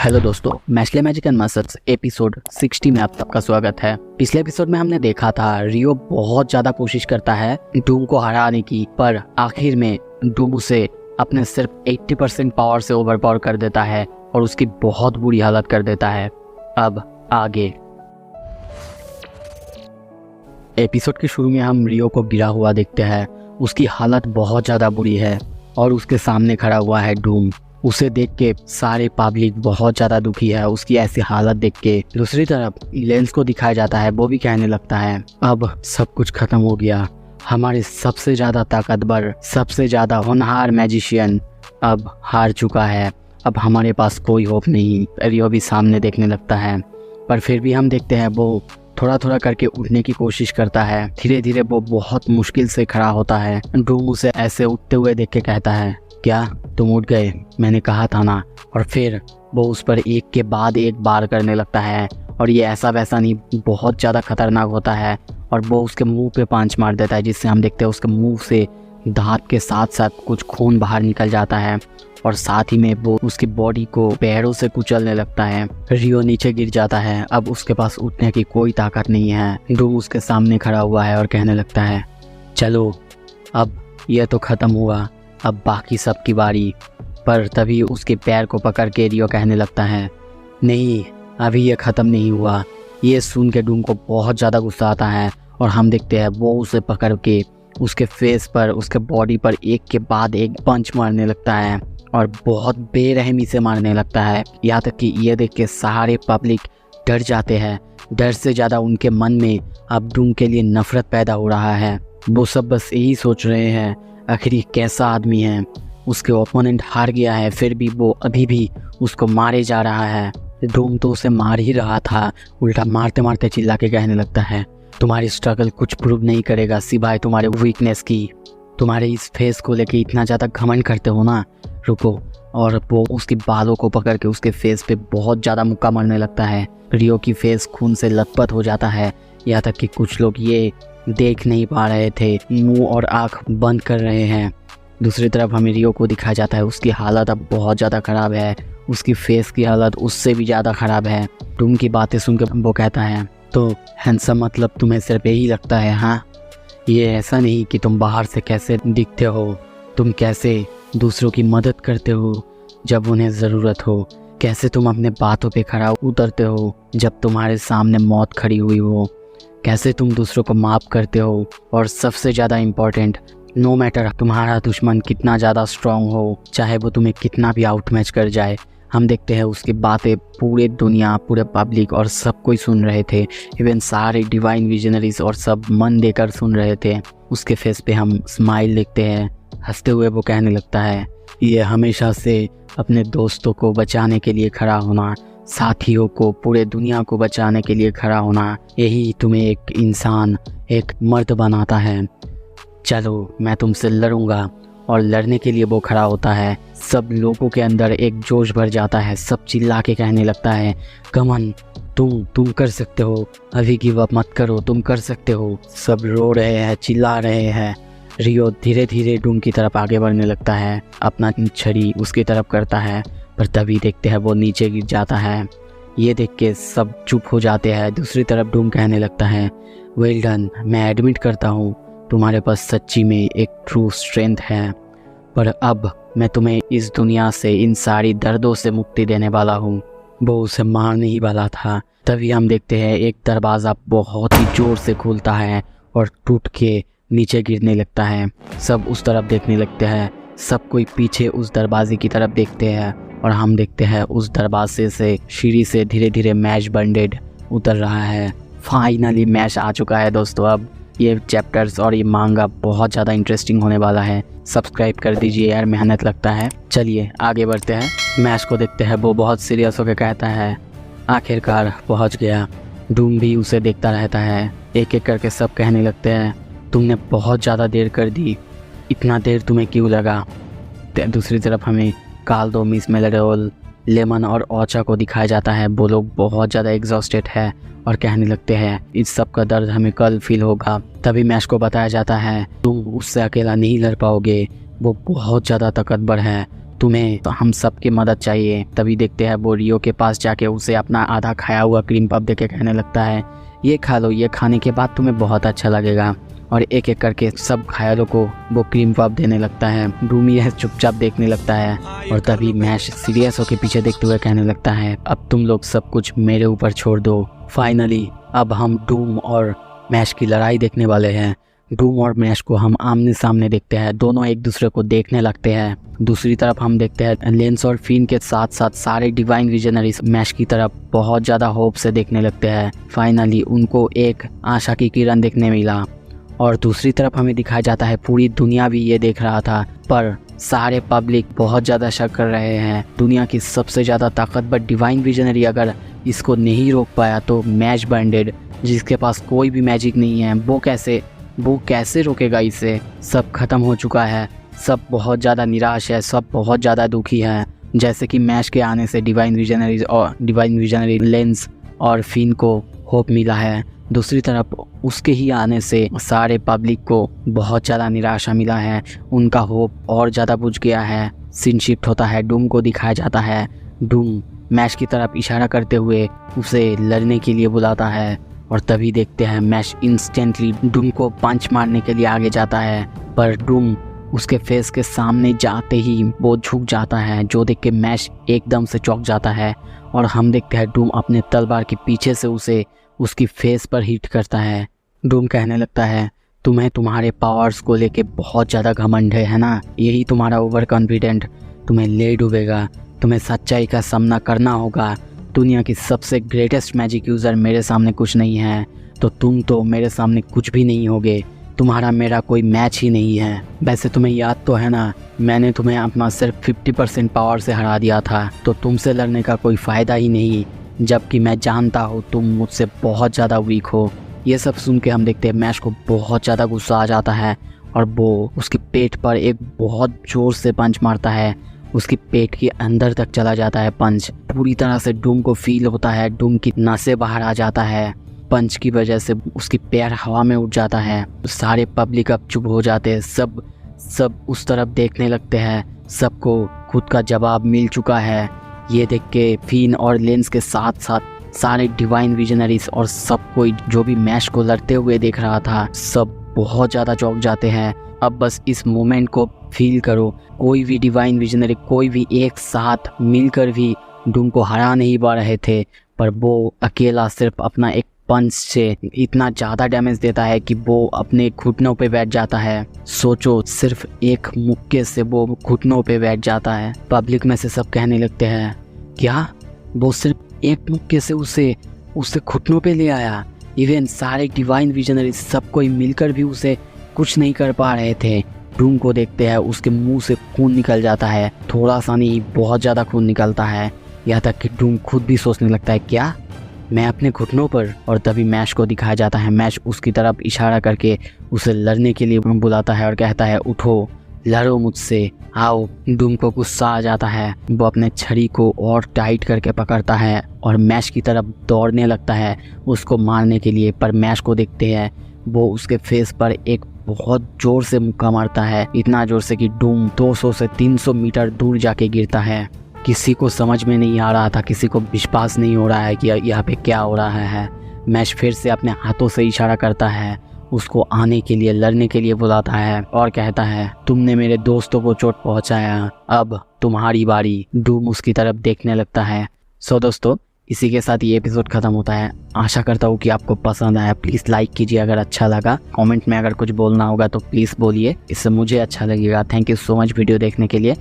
Hello दोस्तों, Mashle magic and muscles episode 60 में आप सबका स्वागत है। पिछले एपिसोड में हमने देखा था रियो बहुत ज्यादा कोशिश करता है डूम को हराने की, पर आखिर में डूम उसे अपने सिर्फ 80% पावर से ओवरपावर कर देता है और उसकी बहुत बुरी हालत कर देता है। अब आगे एपिसोड के शुरू में हम रियो को गिरा हुआ देखते हैं। उसकी हालत बहुत ज़्यादा बुरी है और उसके सामने खड़ा हुआ है डूम। उसे देख के सारे पब्लिक बहुत ज़्यादा दुखी है उसकी ऐसी हालत देख के। दूसरी तरफ लेंस को दिखाया जाता है, वो भी कहने लगता है अब सब कुछ खत्म हो गया, हमारे सबसे ज़्यादा ताकतवर, सबसे ज़्यादा होनहार मैजिशियन अब हार चुका है, अब हमारे पास कोई होप नहीं। रियो भी सामने देखने लगता है, पर फिर भी हम देखते हैं वो थोड़ा थोड़ा करके उठने की कोशिश करता है। धीरे धीरे वो बहुत मुश्किल से खड़ा होता है। डूम उसे ऐसे उठते हुए देख के कहता है, क्या तुम उठ गए? मैंने कहा था ना। और फिर वो उस पर एक के बाद एक बार करने लगता है और ये ऐसा वैसा नहीं, बहुत ज़्यादा खतरनाक होता है और वो उसके मुंह पे पांच मार देता है, जिससे हम देखते हैं उसके मुंह से दांत के साथ साथ कुछ खून बाहर निकल जाता है और साथ ही में वो उसकी बॉडी को पैरों से कुचलने लगता है। रियो नीचे गिर जाता है। अब उसके पास उठने की कोई ताकत नहीं है। डूम उसके सामने खड़ा हुआ है और कहने लगता है, चलो अब यह तो ख़त्म हुआ, अब बाकी सब की बारी। पर तभी उसके पैर को पकड़ के रियो कहने लगता है, नहीं अभी ये ख़त्म नहीं हुआ। ये सुन के डूम को बहुत ज़्यादा गुस्सा आता है और हम देखते हैं वो उसे पकड़ के उसके फेस पर, उसके बॉडी पर एक के बाद एक पंच मारने लगता है और बहुत बेरहमी से मारने लगता है। यहाँ तक कि ये देख के सारे पब्लिक डर जाते हैं। डर से ज़्यादा उनके मन में अब डूम के लिए नफरत पैदा हो रहा है। वो सब बस यही सोच रहे हैं, आखिर ये कैसा आदमी है, उसके ओपोनेंट हार गया है फिर भी वो अभी भी उसको मारे जा रहा है। डूम तो उसे मार ही रहा था, उल्टा मारते मारते चिल्ला के कहने लगता है, तुम्हारी स्ट्रगल कुछ प्रूव नहीं करेगा सिवाय तुम्हारे वीकनेस की। तुम्हारे इस फेस को लेके इतना ज़्यादा घमंड करते हो ना, रुको। और वो उसकी बालों को पकड़ के उसके फेस पे बहुत ज़्यादा मुक्का मारने लगता है। रियो की फेस खून से लथपथ हो जाता है, यहाँ तक कि कुछ लोग ये देख नहीं पा रहे थे, मुंह और आँख बंद कर रहे हैं। दूसरी तरफ हमें रियो को दिखाया जाता है, उसकी हालत अब बहुत ज़्यादा ख़राब है, उसकी फेस की हालत उससे भी ज़्यादा ख़राब है। डूम की बातें सुनकर वो कहता है, तो हैंडसम मतलब तुम्हें सिर्फ यही लगता है? हाँ, ये ऐसा नहीं कि तुम बाहर से कैसे दिखते हो, तुम कैसे दूसरों की मदद करते हो जब उन्हें ज़रूरत हो, कैसे तुम अपने बातों पे खड़ा उतरते हो जब तुम्हारे सामने मौत खड़ी हुई हो, कैसे तुम दूसरों को माफ़ करते हो, और सबसे ज़्यादा इम्पॉर्टेंट, नो मैटर तुम्हारा दुश्मन कितना ज़्यादा स्ट्रांग हो, चाहे वो तुम्हें कितना भी आउटमैच कर जाए। हम देखते हैं उसकी बातें पूरे दुनिया, पूरे पब्लिक और सब कोई सुन रहे थे, इवन सारे डिवाइन विजनरीज और सब मन देकर सुन रहे थे। उसके फेस पे हम स्माइल देखते हैं, हंसते हुए वो कहने लगता है, ये हमेशा से अपने दोस्तों को बचाने के लिए खड़ा होना, साथियों को, पूरे दुनिया को बचाने के लिए खड़ा होना, यही तुम्हें एक इंसान, एक मर्द बनाता है। चलो मैं तुमसे लड़ूंगा। और लड़ने के लिए वो खड़ा होता है। सब लोगों के अंदर एक जोश भर जाता है, सब चिल्ला के कहने लगता है, कमन तुम कर सकते हो, अभी गिव अप मत करो, तुम कर सकते हो। सब रो रहे हैं, चिल्ला रहे हैं। रियो धीरे धीरे डूम की तरफ आगे बढ़ने लगता है, अपना छड़ी उसकी तरफ करता है, पर तभी देखते हैं वो नीचे गिर जाता है। ये देख के सब चुप हो जाते हैं। दूसरी तरफ डूम कहने लगता है, वेल डन, मैं एडमिट करता हूँ तुम्हारे पास सच्ची में एक ट्रू स्ट्रेंथ है, पर अब मैं तुम्हें इस दुनिया से, इन सारी दर्दों से मुक्ति देने वाला हूँ। वो उसे मारने ही वाला था। तभी हम देखते हैं एक दरवाज़ा बहुत ही ज़ोर से खुलता है और टूट के नीचे गिरने लगता है। सब उस तरफ देखने लगते हैं, सब कोई पीछे उस दरवाजे की तरफ देखते हैं और हम देखते हैं उस दरवाजे से, सीढ़ी से धीरे धीरे मैश बंडेड उतर रहा है। फाइनली मैश आ चुका है दोस्तों। अब ये चैप्टर्स और ये मांगा बहुत ज़्यादा इंटरेस्टिंग होने वाला है। सब्सक्राइब कर दीजिए यार, मेहनत लगता है। चलिए आगे बढ़ते हैं। मैश को देखते हैं, वो बहुत सीरियस होकर कहता है, आखिरकार पहुंच गया। डूम भी उसे देखता रहता है। एक एक करके सब कहने लगते हैं, तुमने बहुत ज़्यादा देर कर दी, इतना देर तुम्हें क्यों लगा? दूसरी तरफ हमें काल्दो, मिस मेलेडोल, लेमन और ओचा को दिखाया जाता है। वो लोग बहुत ज़्यादा एग्जॉस्टेड है और कहने लगते हैं, इस सब का दर्द हमें कल फील होगा। तभी मैश को बताया जाता है, तुम उससे अकेला नहीं लड़ पाओगे, वो बहुत ज़्यादा ताकतवर है, तुम्हें तो हम सबकी मदद चाहिए। तभी देखते हैं वो रियो के पास जाके उसे अपना आधा खाया हुआ क्रीम पफ देके कहने लगता है, ये खा लो, ये खाने के बाद तुम्हें बहुत अच्छा लगेगा। और एक एक करके सब घायलों को वो क्रीम पफ देने लगता है। डूम यह चुपचाप देखने लगता है और तभी मैश सीरियस होकर पीछे देखते हुए कहने लगता है, अब तुम लोग सब कुछ मेरे ऊपर छोड़ दो। फाइनली अब हम डूम और मैश की लड़ाई देखने वाले हैं। डूम और मैश को हम आमने सामने देखते हैं, दोनों एक दूसरे को देखने लगते हैं। दूसरी तरफ हम देखते हैं लेंस और फिन के साथ साथ सारे डिवाइन विजनरीज मैश की तरफ बहुत ज़्यादा होप से देखने लगते हैं। फाइनली उनको एक आशा की किरण देखने मिला। और दूसरी तरफ हमें दिखाया जाता है पूरी दुनिया भी ये देख रहा था, पर सारे पब्लिक बहुत ज़्यादा शक कर रहे हैं। दुनिया की सबसे ज़्यादा ताकतवर डिवाइन विजनरी अगर इसको नहीं रोक पाया तो मैश बैंडेड, जिसके पास कोई भी मैजिक नहीं है, वो कैसे रोकेगा इसे। सब खत्म हो चुका है, सब बहुत ज़्यादा निराश है, सब बहुत ज़्यादा दुखी है। जैसे कि मैश के आने से डिवाइन विजनरी लेंस और फिन को होप मिला है, दूसरी तरफ उसके ही आने से सारे पब्लिक को बहुत ज़्यादा निराशा मिला है, उनका होप और ज़्यादा बुझ गया है। सीन शिफ्ट होता है, डूम को दिखाया जाता है। डूम मैश की तरफ इशारा करते हुए उसे लड़ने के लिए बुलाता है और तभी देखते हैं मैश इंस्टेंटली डूम को पंच मारने के लिए आगे जाता है, पर डूम उसके फेस के सामने जाते ही वो झुक जाता है, जो देख के मैश एकदम से चौंक जाता है। और हम देखते हैं डूम अपने तलवार के पीछे से उसे उसकी फेस पर हिट करता है। डूम कहने लगता है, तुम्हें तुम्हारे पावर्स को लेके बहुत ज़्यादा घमंड है ना, यही तुम्हारा ओवर कॉन्फिडेंट तुम्हें ले डूबेगा। तुम्हें सच्चाई का सामना करना होगा। दुनिया की सबसे ग्रेटेस्ट मैजिक यूज़र मेरे सामने कुछ नहीं है, तो तुम तो मेरे सामने कुछ भी नहीं होगे। तुम्हारा मेरा कोई मैच ही नहीं है। वैसे तुम्हें याद तो है ना, मैंने तुम्हें अपना सिर्फ 50% पावर से हरा दिया था, तो तुमसे लड़ने का कोई फ़ायदा ही नहीं, जबकि मैं जानता हूँ तुम मुझसे बहुत ज़्यादा वीक हो। ये सब सुन के हम देखते हैं मैश को बहुत ज़्यादा गुस्सा आ जाता है और वो उसके पेट पर एक बहुत ज़ोर से पंच मारता है। उसके पेट के अंदर तक चला जाता है पंच। पूरी तरह से डूम को फील होता है, डूम की नसें बाहर आ जाता है। पंच की वजह से उसकी पैर हवा में उड़ जाता है। सारे पब्लिक अब चुप हो जाते हैं, सब उस तरफ देखने लगते हैं। सबको खुद का जवाब मिल चुका है। ये देख के फिन और लेंस के साथ साथ सारे डिवाइन विजनरीज और सब कोई जो भी मैश को लड़ते हुए देख रहा था, सब बहुत ज़्यादा चौंक जाते हैं। अब बस इस मोमेंट को फील करो, कोई भी डिवाइन विजनरी, कोई भी एक साथ मिलकर भी डूम को हरा नहीं पा रहे थे, पर वो अकेला सिर्फ अपना एक पंच से इतना ज़्यादा डैमेज देता है कि वो अपने घुटनों पे बैठ जाता है। सोचो, सिर्फ एक मुक्के से वो घुटनों पे बैठ जाता है। पब्लिक में से सब कहने लगते हैं, क्या वो सिर्फ एक मुक्के से उसे घुटनों पे ले आया? इवन सारे डिवाइन विजनरी सब कोई मिलकर भी उसे कुछ नहीं कर पा रहे थे। डूम को देखते हैं, उसके मुंह से खून निकल जाता है, थोड़ा सा नहीं बहुत ज़्यादा खून निकलता है। यहाँ तक कि डूम खुद भी सोचने लगता है, क्या मैं अपने घुटनों पर? और तभी मैश को दिखाया जाता है। मैश उसकी तरफ इशारा करके उसे लड़ने के लिए बुलाता है और कहता है, उठो, लड़ो मुझसे, आओ। डूम को गुस्सा आ जाता है, वो अपने छड़ी को और टाइट करके पकड़ता है और मैश की तरफ दौड़ने लगता है उसको मारने के लिए। पर मैश को देखते हैं, वो उसके फेस पर एक बहुत ज़ोर से मुक्का मारता है, इतना ज़ोर से कि डूम 200 से 300 मीटर दूर जाके गिरता है। किसी को समझ में नहीं आ रहा था, किसी को विश्वास नहीं हो रहा है कि यहाँ पे क्या हो रहा है। मैश फिर से अपने हाथों से इशारा करता है, उसको आने के लिए, लड़ने के लिए बुलाता है और कहता है, तुमने मेरे दोस्तों को चोट पहुंचाया, अब तुम्हारी बारी। डूम उसकी तरफ देखने लगता है। सो दोस्तों, इसी के साथ ये एपिसोड खत्म होता है। आशा करता हूँ कि आपको पसंद आया। प्लीज़ लाइक कीजिए अगर अच्छा लगा। कमेंट में अगर कुछ बोलना होगा तो प्लीज़ बोलिए, इससे मुझे अच्छा लगेगा। Thank you so much video देखने के लिए।